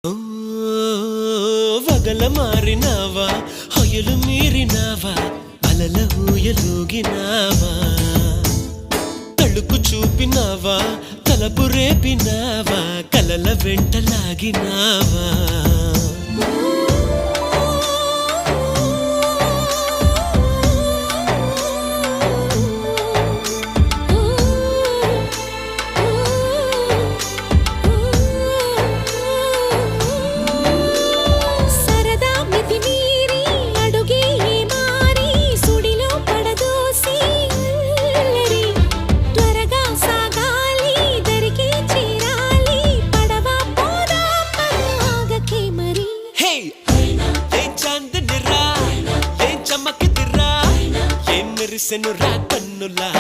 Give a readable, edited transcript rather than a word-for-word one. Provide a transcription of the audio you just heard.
ఓ వగల మారినావా హొయలు మీరినావా అలల ఊయలూగినావా తళుకు చూపినావా తలపు రేపినావా కలల వెంటలాగినావా మెరిసెను రా కన్నులా